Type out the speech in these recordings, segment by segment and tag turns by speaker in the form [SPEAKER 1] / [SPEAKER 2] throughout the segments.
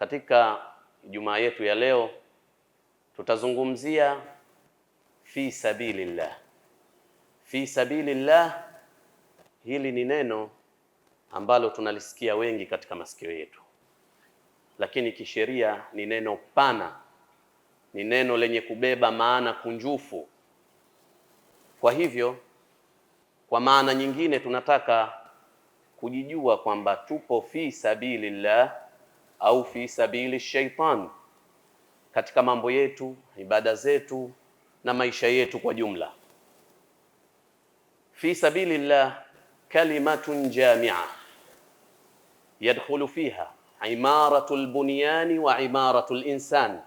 [SPEAKER 1] Katika Ijumaa yetu ya leo tutazungumzia fi sabilillah. Fi sabilillah, hili ni neno ambalo tunalisikia wengi katika masikio yetu, lakini kisheria ni neno pana, ni neno lenye kubeba maana kunjufu. Kwa hivyo, kwa maana nyingine tunataka kujijua kwamba tupo fi sabilillah au fi sabili shaitan katika mambo yetu, ibada zetu na maisha yetu kwa jumla. Fi sabilillah kalimatun jami'a yadkhulu fiha imaratul bunyani wa imaratul insan.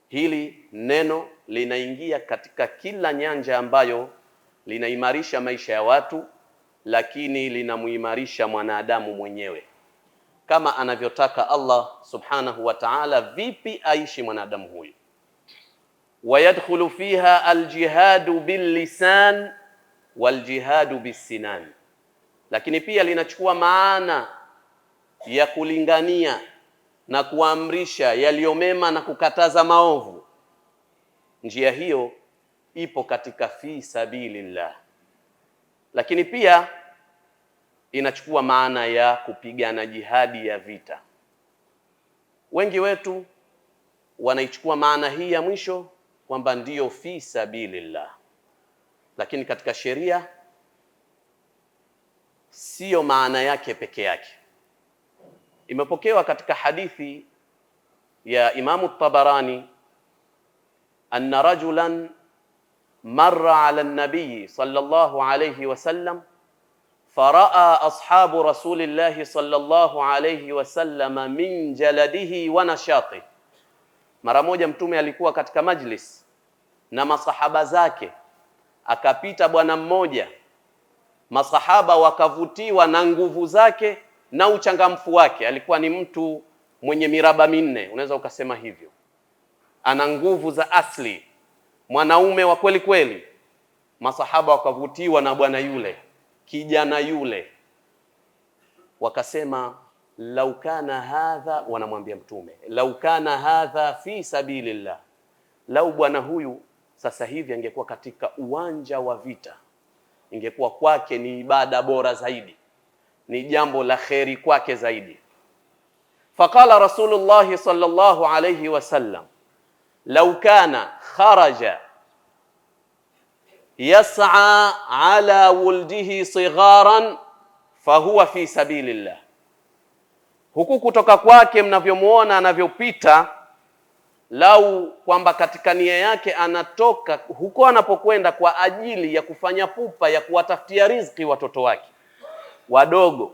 [SPEAKER 1] Hili neno linaingia katika kila nyanja ambayo linaimarisha maisha ya watu, lakini linamuimarisha mwanadamu mwenyewe kama anavyotaka Allah subhanahu wa ta'ala vipi aishi mwanadamu huyu. Wayadkhulu fiha aljihadu billisan waljihadu bissinan, lakini pia linachukua maana ya kulingania na kuamrisha yaliyomema na kukataza maovu. Njia hiyo ipo katika fi sabilillah, lakini pia inachukua maana ya kupigana jihadi ya vita. Wengi wetu wanaichukua maana hii ya mwisho kwamba ndiyo fi sabilillah, lakini katika sheria siyo maana yake peke yake. Imepokewa katika hadithi ya Imamu Tabarani anna rajulan marra ala an-nabiy sallallahu alayhi wasallam faraa ashabu rasulillahi sallallahu alayhi wasallam min jaladihi wa nashati. Mara moja Mtume alikuwa katika majlis na masahaba zake, akapita bwana mmoja, masahaba wakavutiwa na nguvu zake na uchangamfu wake. Alikuwa ni mtu mwenye miraba minne, unaweza ukasema hivyo, ana nguvu za asli, mwanaume wa kweli kweli. Masahaba wakavutiwa na bwana yule, kijana yule, wakasema lau kana hadha, wanamwambia Mtume, lau kana hadha fi sabilillah, lau bwana huyu sasa hivi angekuwa katika uwanja wa vita, ingekuwa kwake ni ibada bora zaidi, ni jambo la kheri kwake zaidi. Faqala Rasulullah sallallahu alayhi wasallam lau kana kharaja yas'a ala wuldihi sigharan fahuwa fi sabilillah. Huku kutoka kwake mnavyomuona anavyopita, lau kwamba katika nia yake anatoka huko anapokwenda kwa ajili ya kufanya pupa ya kuwatafutia riziki watoto wake wadogo,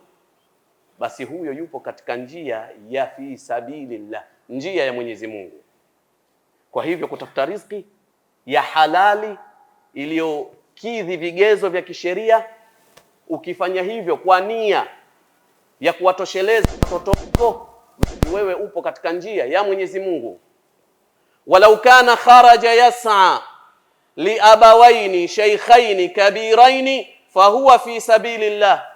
[SPEAKER 1] basi huyo yupo katika njia ya fi sabilillah, njia ya Mwenyezi Mungu. Kwa hivyo kutafuta riziki ya halali iliyokidhi vigezo vya kisheria, ukifanya hivyo kwa nia ya kuwatosheleza watoto wako, wewe upo katika njia ya Mwenyezi Mungu. Walau kana kharaja yas'a li abawaini shaykhaini kabiraini fahuwa fi sabilillah,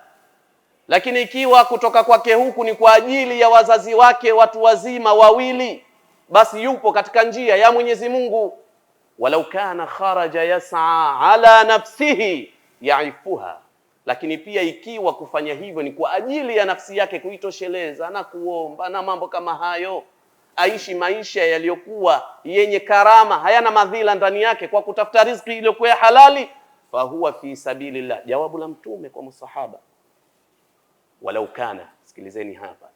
[SPEAKER 1] lakini ikiwa kutoka kwake huku ni kwa ajili ya wazazi wake watu wazima wawili, basi yupo katika njia ya Mwenyezi Mungu. Walau kana kharaja yas'a ala nafsihi yaifuha, lakini pia ikiwa kufanya hivyo ni kwa ajili ya nafsi yake kuitosheleza na kuomba na mambo kama hayo, aishi maisha yaliyokuwa yenye karama, hayana madhila ndani yake, kwa kutafuta riziki iliyokuwa ya halali, fahuwa fi sabilillah. Jawabu la Mtume kwa masahaba, walau kana, sikilizeni hapa,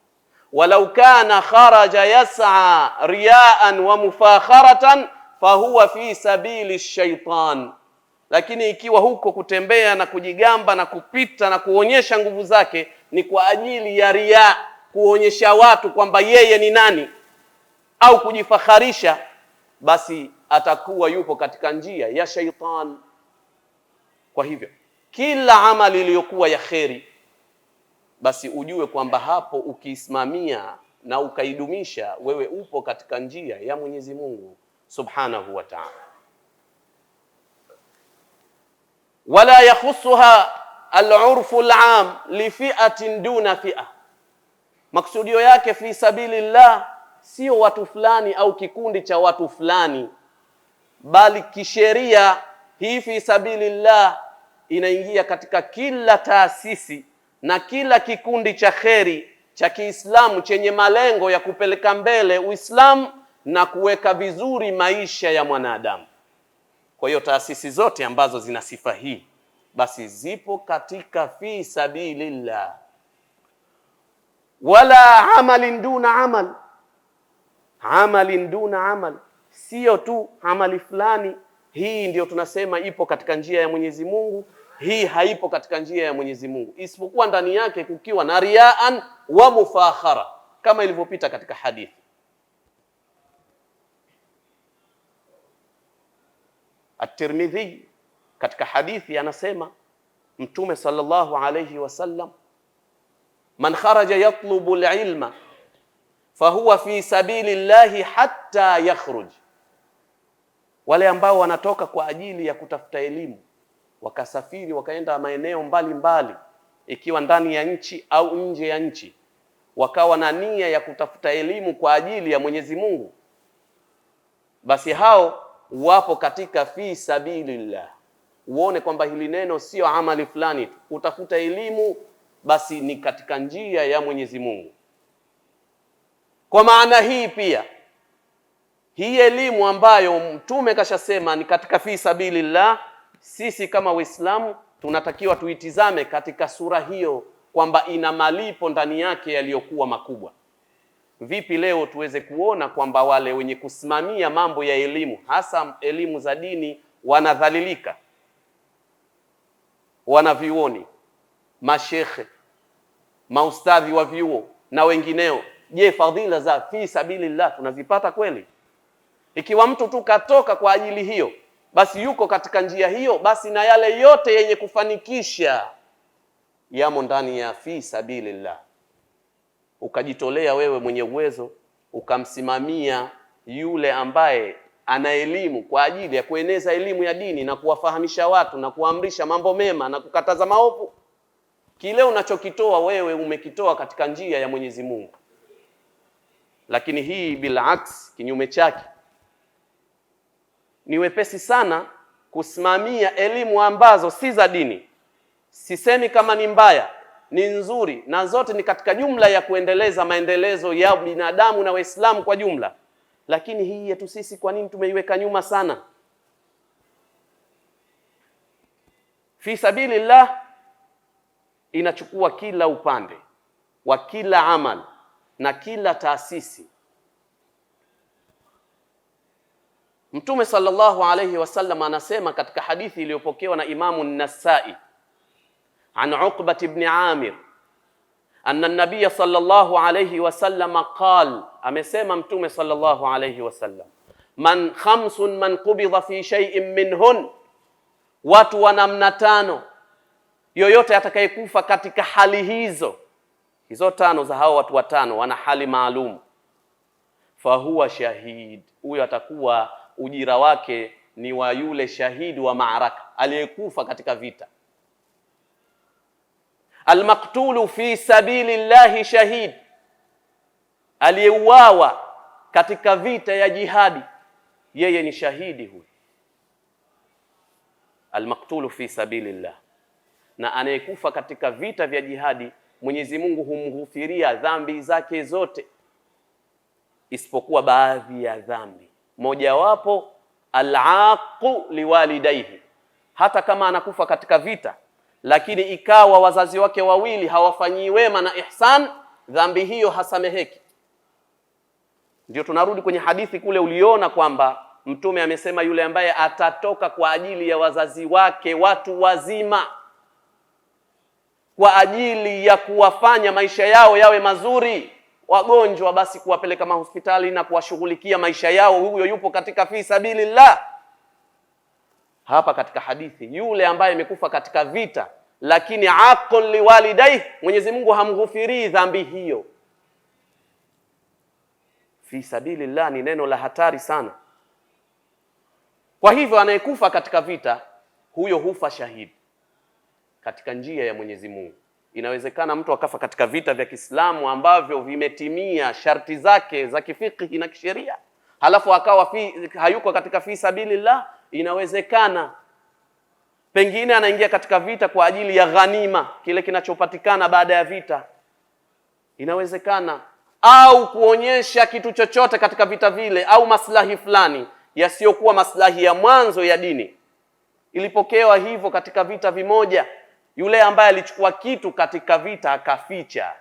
[SPEAKER 1] walau kana kharaja yas'a riya'an wa mufakharatan fahuwa fi sabili shaitan. Lakini ikiwa huko kutembea na kujigamba na kupita na kuonyesha nguvu zake ni kwa ajili ya riya, kuonyesha watu kwamba yeye ni nani, au kujifakharisha, basi atakuwa yupo katika njia ya shaitan. Kwa hivyo kila amali iliyokuwa ya kheri, basi ujue kwamba hapo ukiisimamia na ukaidumisha, wewe upo katika njia ya Mwenyezi Mungu subhanahu wa ta'ala. Wala yakhussuha al-'urfu al-'am li fi'atin duna fi'a, Maksudio yake fi sabilillah sio watu fulani au kikundi cha watu fulani, bali kisheria hii fi sabilillah inaingia katika kila taasisi na kila kikundi cha kheri cha Kiislamu chenye malengo ya kupeleka mbele Uislamu na kuweka vizuri maisha ya mwanadamu. Kwa hiyo taasisi zote ambazo zina sifa hii basi zipo katika fi sabilillah. Wala amalin duna amal, amalin duna amal, sio tu amali fulani hii ndio tunasema ipo katika njia ya Mwenyezi Mungu, hii haipo katika njia ya Mwenyezi Mungu, isipokuwa ndani yake kukiwa na riaan wa mufakhara, kama ilivyopita katika hadithi. At-Tirmidhi katika hadithi anasema Mtume sallallahu alayhi wasallam, man kharaja yatlubu al-ilma fahuwa fi sabilillahi hatta yakhruj, wale ambao wanatoka kwa ajili ya kutafuta elimu wakasafiri wakaenda maeneo mbalimbali, ikiwa ndani ya nchi au nje ya nchi, wakawa na nia ya kutafuta elimu kwa ajili ya Mwenyezi Mungu, basi hao wapo katika fi sabilillah. Uone kwamba hili neno sio amali fulani tu, kutafuta elimu basi ni katika njia ya Mwenyezi Mungu. Kwa maana hii pia, hii elimu ambayo Mtume kashasema ni katika fi sabilillah, sisi kama Waislamu tunatakiwa tuitizame katika sura hiyo kwamba ina malipo ndani yake yaliyokuwa makubwa. Vipi leo tuweze kuona kwamba wale wenye kusimamia mambo ya elimu, hasa elimu za dini, wanadhalilika, wanavyuoni, mashekhe, maustadhi wa vyuo na wengineo? Je, fadhila za fi sabilillah tunazipata kweli? Ikiwa mtu tu katoka kwa ajili hiyo, basi yuko katika njia hiyo, basi na yale yote yenye kufanikisha yamo ndani ya fi sabilillah. Ukajitolea wewe mwenye uwezo, ukamsimamia yule ambaye ana elimu kwa ajili ya kueneza elimu ya dini na kuwafahamisha watu na kuamrisha mambo mema na kukataza maovu, kile unachokitoa wewe umekitoa katika njia ya Mwenyezi Mungu. Lakini hii bilaks, kinyume chake, ni wepesi sana kusimamia elimu ambazo si za dini. Sisemi kama ni mbaya, ni nzuri, na zote ni katika jumla ya kuendeleza maendelezo ya binadamu na Waislamu kwa jumla. Lakini hii yetu sisi, kwa nini tumeiweka nyuma sana? Fi sabilillah inachukua kila upande wa kila amal na kila taasisi. Mtume sallallahu alayhi wasallam anasema katika hadithi iliyopokewa na Imamu An-Nasa'i an Uqbah ibn Amir anna an-nabiy sallallahu alayhi wasallam qala, amesema Mtume sallallahu alayhi wasallam, man khamsun man qubidha fi shay'in minhun, watu wa namna tano, yoyote atakayekufa katika hali hizo tano za hao watu watano, wana hali maalum, fahuwa shahid, huyo atakuwa ujira wake ni wa yule shahidi wa maaraka, aliyekufa katika vita. Almaktulu fi sabilillahi shahid, aliyeuawa katika vita ya jihadi, yeye ni shahidi huyo. Almaktulu fi sabilillah, na anayekufa katika vita vya jihadi, Mwenyezi Mungu humghufiria dhambi zake zote isipokuwa baadhi ya dhambi. Mojawapo al-aqu liwalidayhi, hata kama anakufa katika vita lakini ikawa wazazi wake wawili hawafanyii wema na ihsan, dhambi hiyo hasameheki. Ndio tunarudi kwenye hadithi kule, uliona kwamba Mtume amesema yule ambaye atatoka kwa ajili ya wazazi wake watu wazima, kwa ajili ya kuwafanya maisha yao yawe mazuri, wagonjwa basi kuwapeleka mahospitali na kuwashughulikia maisha yao, huyo yupo katika fi sabilillah. Hapa katika hadithi, yule ambaye amekufa katika vita lakini aqul liwalidayhi, Mwenyezi Mungu hamghufirii dhambi hiyo. Fi sabilillah ni neno la hatari sana. Kwa hivyo anayekufa katika vita, huyo hufa shahidi katika njia ya Mwenyezi Mungu. Inawezekana mtu akafa katika vita vya Kiislamu ambavyo vimetimia sharti zake za kifikhi na kisheria, halafu akawa hayuko katika fi sabilillah. Inawezekana pengine anaingia katika vita kwa ajili ya ghanima, kile kinachopatikana baada ya vita. Inawezekana au kuonyesha kitu chochote katika vita vile, au maslahi fulani yasiyokuwa maslahi ya mwanzo ya dini. Ilipokewa hivyo katika vita vimoja, yule ambaye alichukua kitu katika vita akaficha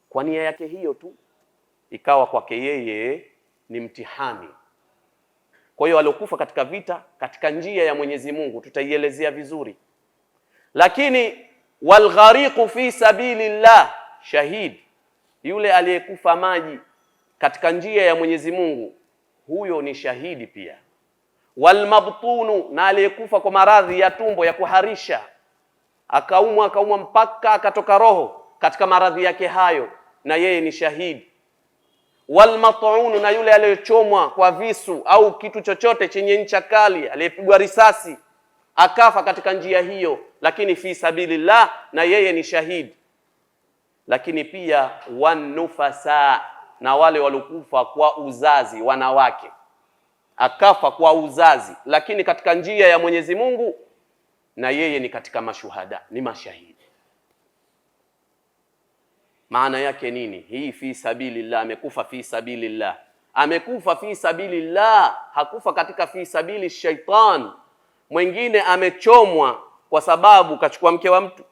[SPEAKER 1] kwa nia yake hiyo tu, ikawa kwake yeye ni mtihani. Kwa hiyo waliokufa katika vita katika njia ya Mwenyezi Mungu tutaielezea vizuri, lakini walghariqu fi sabilillah, shahid, yule aliyekufa maji katika njia ya Mwenyezi Mungu, huyo ni shahidi pia. Walmabtunu, na aliyekufa kwa maradhi ya tumbo ya kuharisha, akaumwa mpaka akatoka roho katika maradhi yake hayo, na yeye ni shahidi. Walmat'unu, na yule aliyechomwa kwa visu au kitu chochote chenye ncha kali, aliyepigwa risasi akafa katika njia hiyo, lakini fi sabilillah, na yeye ni shahidi. Lakini pia wanufasa, na wale waliokufa kwa uzazi, wanawake, akafa kwa uzazi lakini katika njia ya Mwenyezi Mungu, na yeye ni katika mashuhada, ni mashahidi. Maana yake nini hii fi sabilillah? Amekufa fi sabilillah, amekufa fi sabilillah, hakufa katika fi sabili shaitan. Mwingine amechomwa kwa sababu kachukua mke wa mtu,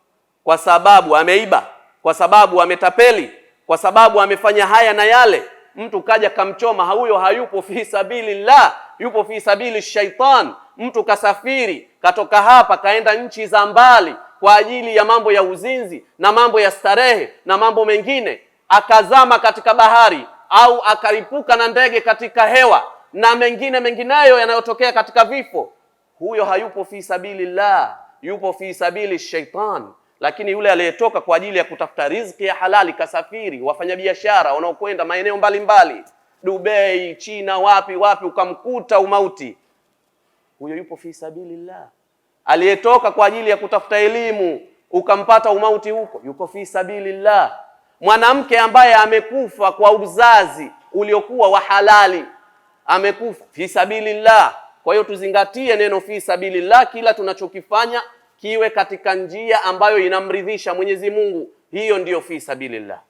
[SPEAKER 1] kwa sababu ameiba, kwa sababu ametapeli, kwa sababu amefanya haya na yale, mtu kaja kamchoma, huyo hayupo fi sabilillah, yupo fi sabili shaitan. Mtu kasafiri katoka hapa kaenda nchi za mbali kwa ajili ya mambo ya uzinzi na mambo ya starehe na mambo mengine, akazama katika bahari au akaripuka na ndege katika hewa na mengineyo yanayotokea katika vifo, huyo hayupo fi sabilillah, yupo fi sabili shaitan. Lakini yule aliyetoka kwa ajili ya kutafuta riziki ya halali, kasafiri, wafanyabiashara wanaokwenda maeneo mbalimbali, Dubai, China, wapi, ukamkuta umauti, huyo yupo fi sabilillah. Aliyetoka kwa ajili ya kutafuta elimu, ukampata umauti huko, yuko fi sabilillah. Mwanamke ambaye amekufa kwa uzazi uliokuwa wa halali, amekufa fi sabilillah. Kwa hiyo tuzingatie neno fi sabilillah, kila tunachokifanya kiwe katika njia ambayo inamridhisha Mwenyezi Mungu, hiyo ndiyo fi sabilillah.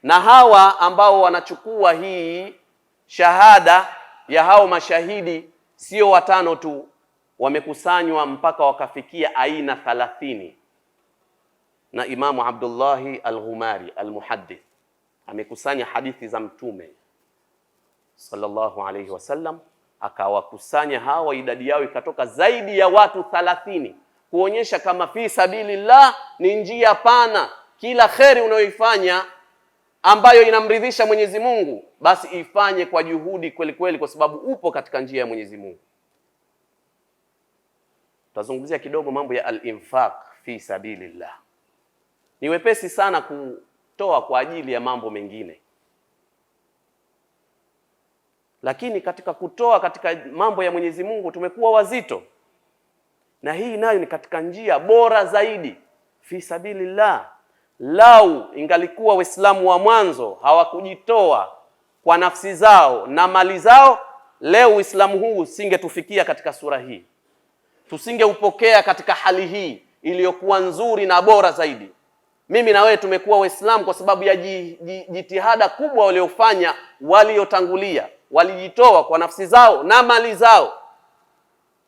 [SPEAKER 1] Na hawa ambao wanachukua hii shahada ya hao mashahidi sio watano tu, wamekusanywa mpaka wakafikia aina 30. Na Imamu Abdullahi al-Ghumari al-Muhaddith amekusanya hadithi za Mtume sallallahu alayhi wasallam, akawakusanya hawa, idadi yao ikatoka zaidi ya watu 30, kuonyesha kama fi sabilillah ni njia pana. Kila kheri unayoifanya ambayo inamridhisha Mwenyezi Mungu, basi ifanye kwa juhudi kweli kweli, kwa sababu upo katika njia ya Mwenyezi Mungu. Tutazungumzia kidogo mambo ya al-infaq fi sabilillah. Ni wepesi sana kutoa kwa ajili ya mambo mengine, lakini katika kutoa katika mambo ya Mwenyezi Mungu tumekuwa wazito, na hii nayo ni katika njia bora zaidi, fi sabilillah. Lau ingalikuwa Waislamu wa mwanzo hawakujitoa kwa nafsi zao na mali zao, leo Uislamu huu usingetufikia katika sura hii, tusingeupokea katika hali hii iliyokuwa nzuri na bora zaidi. Mimi na wewe tumekuwa Waislamu kwa sababu ya jitihada kubwa waliofanya waliotangulia, walijitoa kwa nafsi zao na mali zao.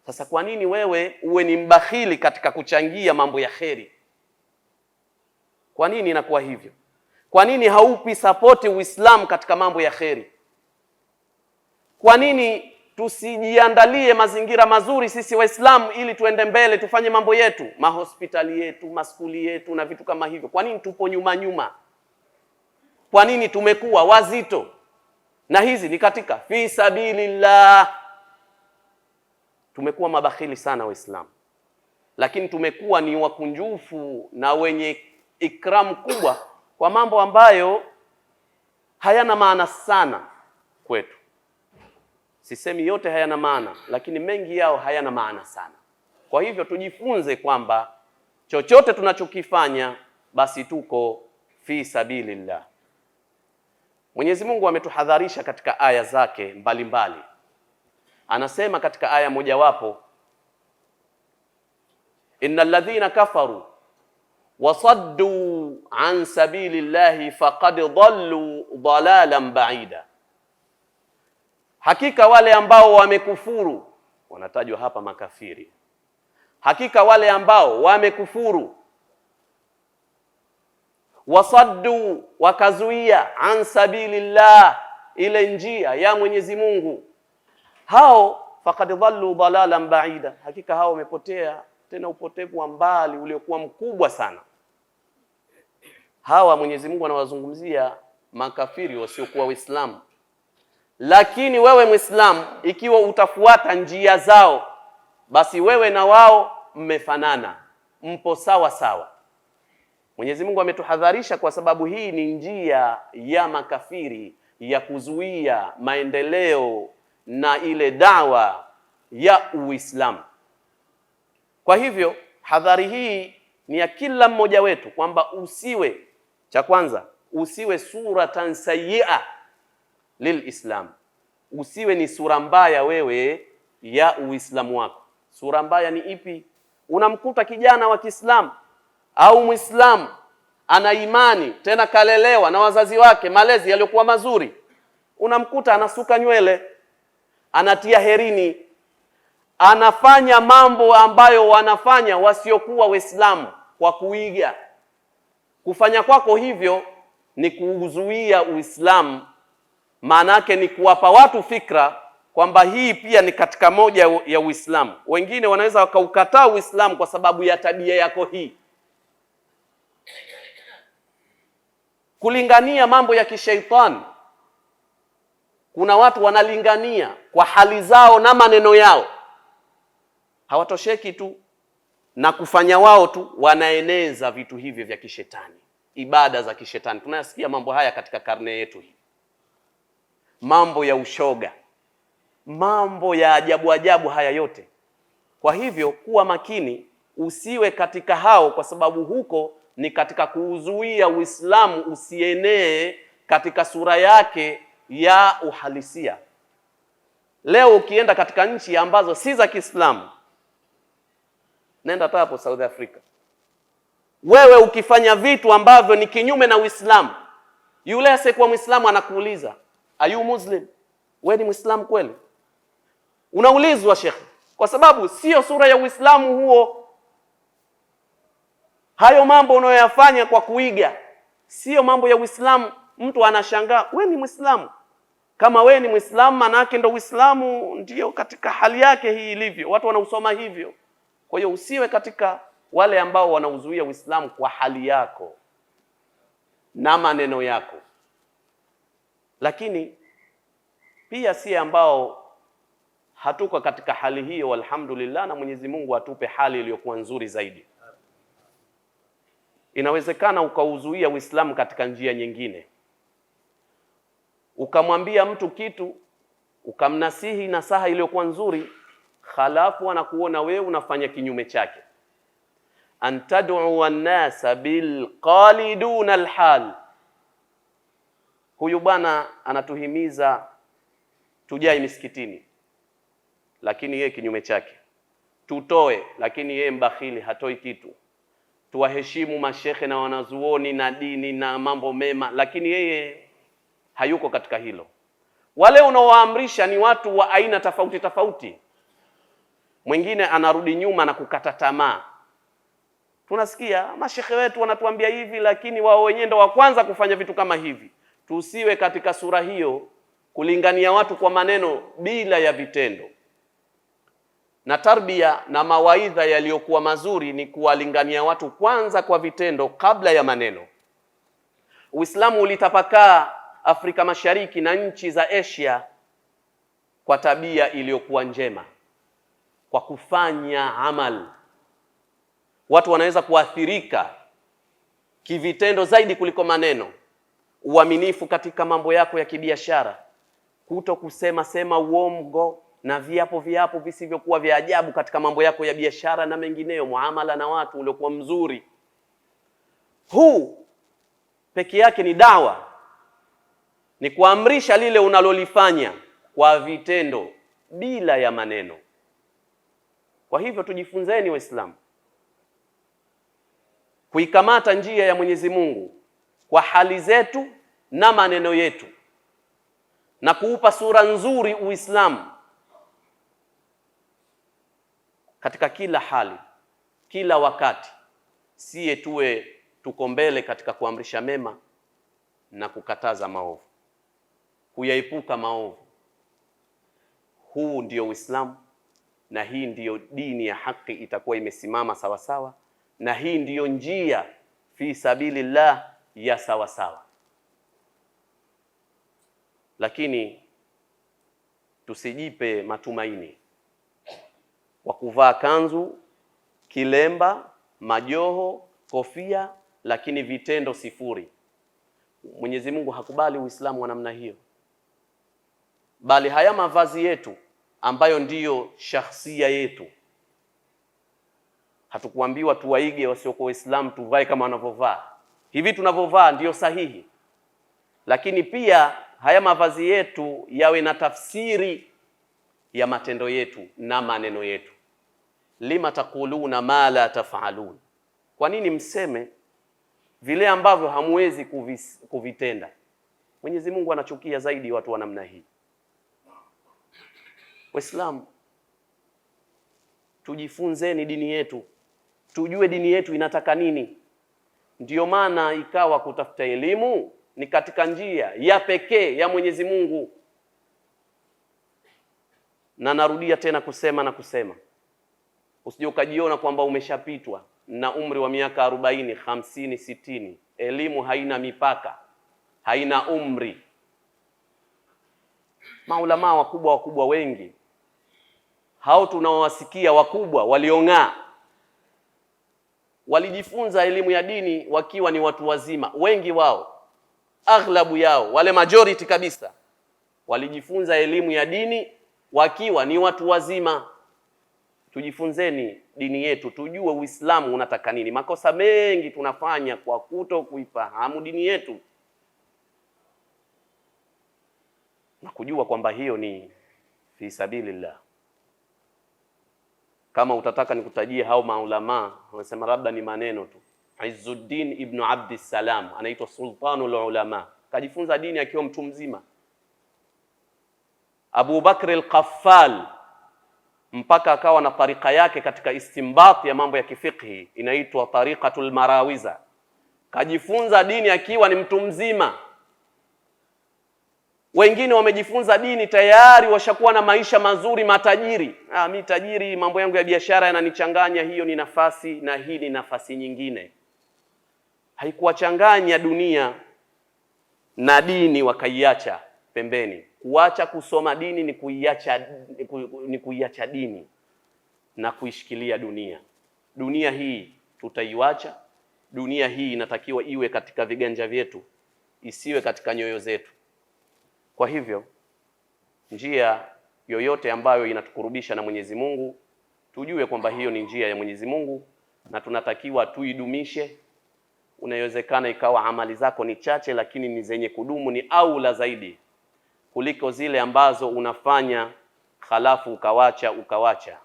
[SPEAKER 1] Sasa kwa nini wewe uwe ni mbakhili katika kuchangia mambo ya kheri? Kwa nini inakuwa hivyo? Kwa nini haupi sapoti Uislamu katika mambo ya kheri? Kwa nini tusijiandalie mazingira mazuri sisi Waislamu ili tuende mbele, tufanye mambo yetu, mahospitali yetu, maskuli yetu na vitu kama hivyo? Kwa nini tupo nyuma? Kwa nini tumekuwa wazito? Na hizi ni katika fi sabilillah. Tumekuwa mabakhili sana Waislamu, lakini tumekuwa ni wakunjufu na wenye ikramu kubwa kwa mambo ambayo hayana maana sana kwetu. Sisemi yote hayana maana, lakini mengi yao hayana maana sana. Kwa hivyo tujifunze kwamba chochote tunachokifanya basi tuko fi sabilillah. Mwenyezi Mungu ametuhadharisha katika aya zake mbalimbali. Anasema katika aya mojawapo, innal ladhina kafaru wasaddu an sabilillahi faqad dhallu dhalalan ba'ida, hakika wale ambao wamekufuru, wanatajwa hapa makafiri, hakika wale ambao wamekufuru, wasaddu, wakazuia, an sabilillah, ile njia ya Mwenyezi Mungu, hao faqad dhallu dhalalan ba'ida, hakika hao wamepotea tena upotevu wa mbali uliokuwa mkubwa sana. Hawa Mwenyezi Mungu anawazungumzia makafiri wasiokuwa Waislamu. Lakini wewe Muislamu, ikiwa utafuata njia zao, basi wewe na wao mmefanana, mpo sawa sawa. Mwenyezi Mungu ametuhadharisha kwa sababu hii ni njia ya makafiri ya kuzuia maendeleo na ile dawa ya Uislamu. Kwa hivyo hadhari hii ni ya kila mmoja wetu, kwamba usiwe, cha kwanza, usiwe suratan sayyi'a lilislam, usiwe ni sura mbaya wewe ya Uislamu wako. Sura mbaya ni ipi? Unamkuta kijana wa Kiislamu au Muislamu ana imani, tena kalelewa na wazazi wake malezi yaliyokuwa mazuri, unamkuta anasuka nywele, anatia herini, anafanya mambo ambayo wanafanya wasiokuwa Waislamu kwa kuiga. Kufanya kwako hivyo ni kuuzuia Uislamu, maana yake ni kuwapa watu fikra kwamba hii pia ni katika moja ya Uislamu. Wengine wanaweza wakaukataa Uislamu kwa sababu ya tabia yako hii. Kulingania mambo ya kishaitani. Kuna watu wanalingania kwa hali zao na maneno yao, hawatosheki tu na kufanya wao tu, wanaeneza vitu hivi vya kishetani, ibada za kishetani. Tunayasikia mambo haya katika karne yetu hii, mambo ya ushoga, mambo ya ajabu ajabu haya yote. Kwa hivyo kuwa makini, usiwe katika hao, kwa sababu huko ni katika kuuzuia Uislamu usienee katika sura yake ya uhalisia. Leo ukienda katika nchi ambazo si za Kiislamu, nenda hata hapo South Africa, wewe ukifanya vitu ambavyo ni kinyume na Uislamu, yule asiyekuwa Muislamu anakuuliza, are you Muslim? Wewe ni Muislamu kweli? Unaulizwa shekhi, kwa sababu sio sura ya Uislamu huo. Hayo mambo unayoyafanya kwa kuiga sio mambo ya Uislamu. Mtu anashangaa, wewe ni Muislamu. Kama wewe ni Muislamu, maana yake ndio Uislamu ndio katika hali yake hii ilivyo. Watu wanausoma hivyo. Kwa hiyo usiwe katika wale ambao wanauzuia Uislamu kwa hali yako na maneno yako. Lakini pia si ambao hatuko katika hali hiyo, alhamdulillah, na Mwenyezi Mungu atupe hali iliyokuwa nzuri zaidi. Inawezekana ukauzuia Uislamu katika njia nyingine. Ukamwambia mtu kitu, ukamnasihi nasaha iliyokuwa nzuri, halafu anakuona wewe unafanya kinyume chake. Antad'u an-nasa bil qaliduna al-hal. Huyu bwana anatuhimiza tujai misikitini, lakini yeye kinyume chake. Tutoe, lakini yeye mbakhili, hatoi kitu. Tuwaheshimu mashekhe na wanazuoni na dini na mambo mema, lakini yeye hayuko katika hilo. Wale unaowaamrisha ni watu wa aina tofauti tofauti. Mwingine anarudi nyuma na kukata tamaa. Tunasikia mashekhe wetu wanatuambia hivi, lakini wao wenyewe ndio wa kwanza kufanya vitu kama hivi. Tusiwe katika sura hiyo, kulingania watu kwa maneno bila ya vitendo. Na tarbia na mawaidha yaliyokuwa mazuri ni kuwalingania watu kwanza kwa vitendo kabla ya maneno. Uislamu ulitapakaa Afrika Mashariki na nchi za Asia kwa tabia iliyokuwa njema, kwa kufanya amal. Watu wanaweza kuathirika kivitendo zaidi kuliko maneno. Uaminifu katika mambo yako ya kibiashara, kuto kusema uongo na viapo visivyokuwa vya ajabu katika mambo yako ya biashara na mengineyo, muamala na watu uliokuwa mzuri. Huu peke yake ni dawa, ni kuamrisha lile unalolifanya kwa vitendo bila ya maneno. Kwa hivyo tujifunzeni Waislamu kuikamata njia ya Mwenyezi Mungu kwa hali zetu na maneno yetu, na kuupa sura nzuri Uislamu katika kila hali, kila wakati. Siye tuwe tuko mbele katika kuamrisha mema na kukataza maovu, kuyaepuka maovu. Huu ndio Uislamu, na hii ndiyo dini ya haki itakuwa imesimama sawa sawa, na hii ndiyo njia fi sabilillah ya sawa sawa. Lakini tusijipe matumaini kwa kuvaa kanzu, kilemba, majoho, kofia, lakini vitendo sifuri. Mwenyezi Mungu hakubali Uislamu wa namna hiyo, bali haya mavazi yetu ambayo ndiyo shakhsia yetu, hatukuambiwa tuwaige wasiokuwa Waislamu tuvae kama wanavyovaa. Hivi tunavyovaa ndiyo sahihi, lakini pia haya mavazi yetu yawe na tafsiri ya matendo yetu na maneno yetu. Lima taquluna ma la taf'alun, kwa nini mseme vile ambavyo hamwezi kuvitenda? Mwenyezi Mungu anachukia zaidi watu wa namna hii. Waislamu, tujifunzeni dini yetu, tujue dini yetu inataka nini. Ndiyo maana ikawa kutafuta elimu ni katika njia ya pekee ya Mwenyezi Mungu. Na narudia tena kusema, usije ukajiona kwamba umeshapitwa na umri wa miaka 40, 50, 60. Elimu haina mipaka, haina umri. Maulama wakubwa wengi, hao tunaowasikia wakubwa waliong'aa, walijifunza elimu ya dini wakiwa ni watu wazima. Wengi wao, aghlabu yao, wale majority kabisa, walijifunza elimu ya dini wakiwa ni watu wazima. Tujifunzeni dini yetu, tujue Uislamu unataka nini. Makosa mengi tunafanya kwa kuto kuifahamu dini yetu na kujua kwamba hiyo ni fi sabilillah. Kama utataka nikutajie hao maulama, wanasema labda ni maneno tu. Izzuddin ibn Abdissalam anaitwa sultanul ulama, kajifunza dini akiwa mtu mzima. Abu Bakr al-Qaffal mpaka akawa na tarika yake katika istinbat ya mambo ya kifiqhi, inaitwa tariqatul marawiza. Kajifunza dini akiwa ni mtu mzima. Wengine wamejifunza dini tayari washakuwa na maisha mazuri, matajiri. Mimi tajiri, mambo yangu ya biashara yananichanganya. Hiyo ni nafasi na hii ni nafasi nyingine. Haikuwachanganya dunia na dini wakaiacha pembeni. Kuacha kusoma dini ni kuiacha dini na kuishikilia dunia. Dunia hii tutaiacha. Dunia hii inatakiwa iwe katika viganja vyetu, isiwe katika nyoyo zetu. Kwa hivyo njia yoyote ambayo inatukurubisha na Mwenyezi Mungu, tujue kwamba hiyo ni njia ya Mwenyezi Mungu na tunatakiwa tuidumishe. Unawezekana ikawa amali zako ni chache, lakini ni zenye kudumu, ni aula zaidi kuliko zile ambazo unafanya khalafu ukawacha.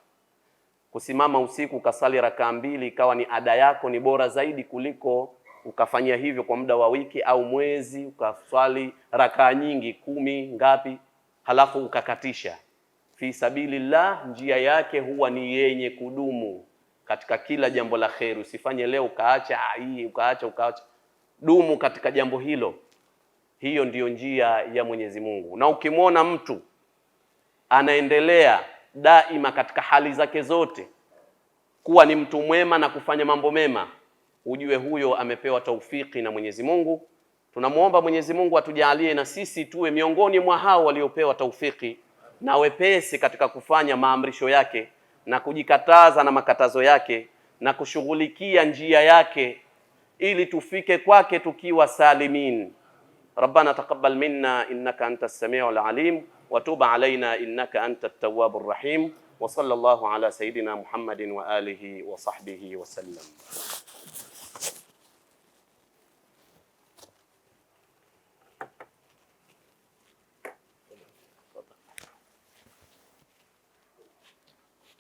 [SPEAKER 1] Kusimama usiku ukasali rakaa 2 ikawa ni ada yako, ni bora zaidi kuliko ukafanyia hivyo kwa muda wa wiki au mwezi, ukaswali rakaa nyingi 10 ngapi, halafu ukakatisha. Fi sabilillah, njia yake huwa ni yenye kudumu katika kila jambo la kheri. Usifanye leo ukaacha hii, ukaacha. Dumu katika jambo hilo. Hiyo ndiyo njia ya Mwenyezi Mungu. Na ukimwona mtu anaendelea daima katika hali zake zote kuwa ni mtu mwema na kufanya mambo mema, ujue huyo amepewa taufiki na Mwenyezi Mungu. Tunamuomba Mwenyezi Mungu atujalie na sisi tuwe miongoni mwa hao waliopewa taufiki na wepesi katika kufanya maamrisho yake na kujikataza na makatazo yake na kushughulikia njia yake, ili tufike kwake tukiwa salimin. Rabbana taqabbal minna innaka antas samiul alim wa tub alaina innaka antat tawwabur rahim wa sallallahu ala sayidina Muhammadin wa alihi wa sahbihi wa sallam.